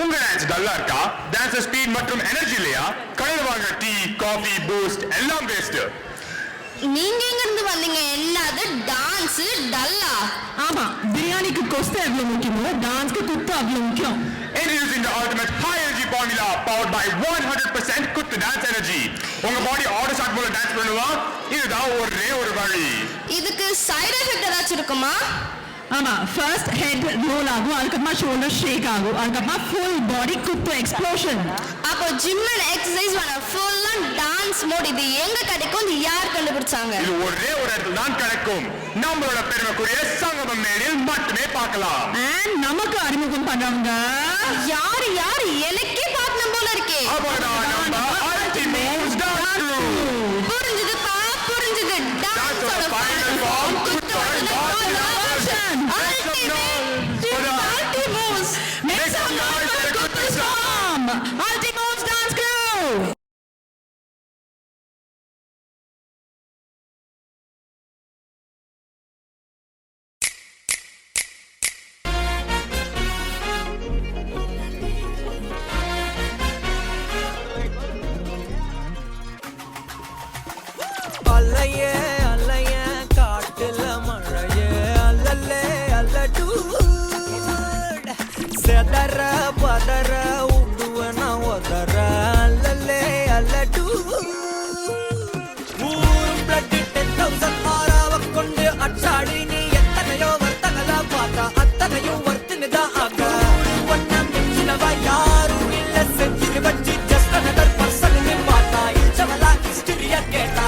உங்க டான்ஸ் டல்லா இருக்கா? டான்ஸ் ஸ்பீட் மற்றும் எனர்ஜி இல்லையா? கடையில் வாங்க டீ, காஃபி, பூஸ்ட் எல்லாம் வேஸ்ட். நீங்க எங்க இருந்து வந்தீங்க? என்னது டான்ஸ் டல்லா? ஆமா, பிரியாணிக்கு கொஸ்து எவ்வளவு முக்கியமோ டான்ஸ்க்கு குத்து அவ்வளவு முக்கியம். Introducing the ultimate high energy formula powered by 100% குத்து டான்ஸ் எனர்ஜி. உங்க பாடி ஆட்டோ ஷாட் போல டான்ஸ் பண்ணுவா. இதுதான் ஒரே ஒரு வழி. இதுக்கு சைடு எஃபெக்ட் ஏதாச்சும் இருக்குமா? ஆமா, ஃபர்ஸ்ட் ஹெட் ரோல் ஆகும், அதுக்கப்புறமா ஷோல்டர் ஷேக் ஆகும், அதுக்கப்புறமா ஃபுல் பாடி குத்து எக்ஸ்ப்ளோஷன். அப்போ ஜிம் அண்ட் எக்ஸசைஸ் வர ஃபுல்லா டான்ஸ் மோட். இது எங்க கிடைக்கும்? இது யார் கண்டுபிடிச்சாங்க? இது ஒரே ஒரு இடத்துல தான் கிடைக்கும். நம்மளோட பெருமைக்குரிய சங்கமம் நேரில் மட்டுமே பார்க்கலாம். And நமக்கு அறிமுகம் பண்றவங்க யார் யார்? எனக்கே பார்க்கணும் போல இருக்கே. புரிஞ்சுதுப்பா, புரிஞ்சுது. டான்ஸோட ஃபைனல் ஃபார்ம் குத்தோட version. Ultimoves. Make some noise for Kuttu Storm. Ultimoves Dance Crew. அல்லையே அல்லையே காட்டுல மழையே அல்லல்லே அல்லடு செதற பதற உடுவன ஒதற அல்லல்லே அல்லடு ஊரும் பிளட் 10,000 ஆறாவ கொண்டு அச்சாடி நீ எத்தனையோ வர்த்தகல பார்த்தா அத்தனையும் வர்த்தினுதான் ஆக ஒன்னம் மிஞ்சினவ யாரும் இல்ல செஞ்சிரு வச்சு ஜஸ்ட் another person பார்த்தா இச்சவலா ஹிஸ்டரிய கேட்டா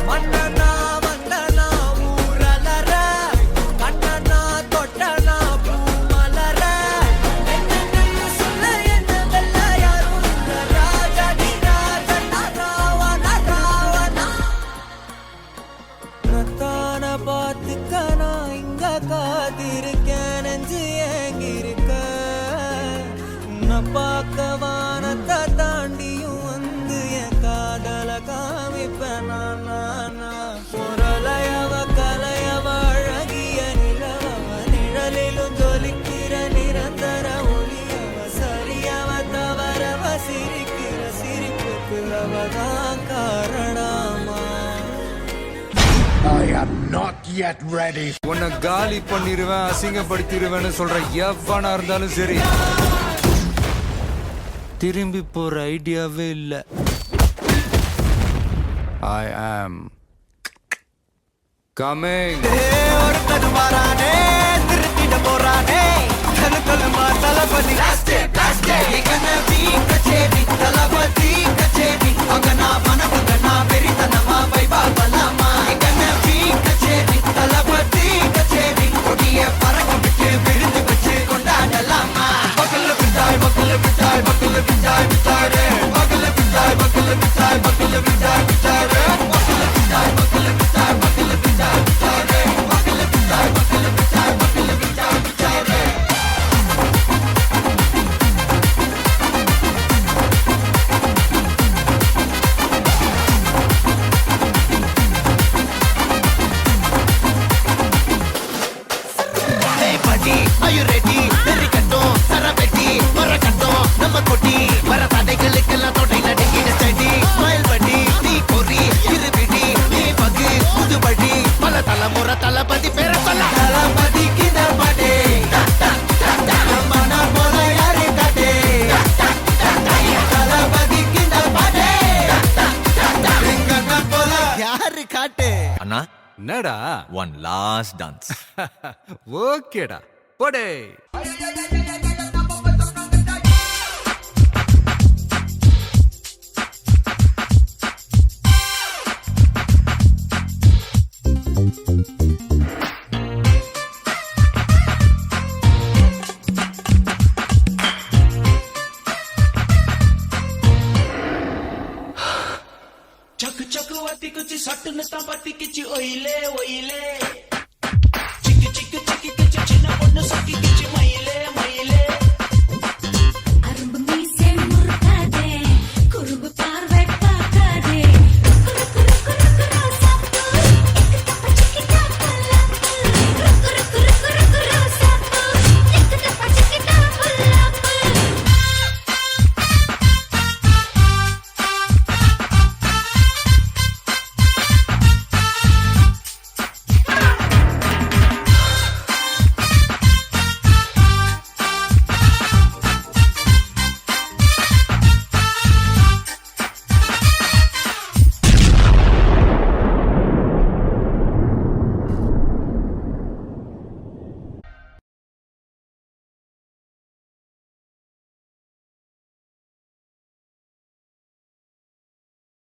மன்னனா வந்தனா ஊரலர கண்ணனா தொட்டனா பூமலர என்னன்னு சொல்ல என்ன வெல்ல யாரும் இல்ல ராஜடி ராஜனா ராவணா ராவணா நத்தான பார்த்துக்கனா இங்க காத்திருக்கேன் நெஞ்சு ஏங்கிருக்க உன்னை பார்க்க வானத்தை தாண்டியும் வந்து என் காதல காமிப்பேன் முரலையவ கலையவ அழகிய நிலவவ நிழலிலும் ஜொலிக்கிற நிரந்தர ஒளியவ சரியவ தவறவ சிரிக்கிற சிரிப்புக்கு அவதான் காரணமா I am not yet ready. உன்னை காலி பண்ணிடுவேன், அசிங்கப்படுத்திடுவேன்னு சொல்ற எவனா இருந்தாலும் சரி, திரும்பி போற ஐடியாவே இல்ல. I am coming. ஒருத்தன் வரானே திருத்திட போறானே கலுக்கலுமா தளபதி கச்சேரி தளபதி கச்சேரி அங்கனா மனபங்கனா பெரிதனமா வைபாபலாமா கச்சேரி தளபதி கச்சேரி கொடிய பறக்க விட்டு விருந்து வச்சு கொண்டாடலாமா பக்கல்ல பிட்டாய் பக்கல்ல பிட்டாய் பக்கல்ல பிட்டாய் பிட்டாரே பக்கல்ல பிட்டாய் பக்கல்ல பிட்டாய் பக்கல்ல பிட்டாய் பிட்டாரே பக்கல்ல பிட்டாய் பக்கல்ல பிட்டாய் பக்கல்ல பிட்டாய் பிட்டாரே பக்கல்ல பிட்டாய் பக்கல்ல பிட்டாய் பக்கல்ல பிட்டாய் பிட்டாரே Are you ready? Very கட்டும் சரபெட்டி வர கட்டும் நம்ம கொட்டி வர தடைகளுக்கெல்லாம் தொடை நடுங்கிட ஸ்டடி ஸ்மைல் படி நீ பொறி இருவிடி நீ பகு புதுபடி பல தலைமுறை தளபதி பேர சொல்ல தளபதிக்கு தப்படே மன போல யாரு காட்டே தளபதிக்கு தப்படே போல யாரு காட்டே அண்ணா என்னடா? One last dance. ஓகேடா, போடே. चक चक वाती कुछ सट नता पाती किच ओइले ओइले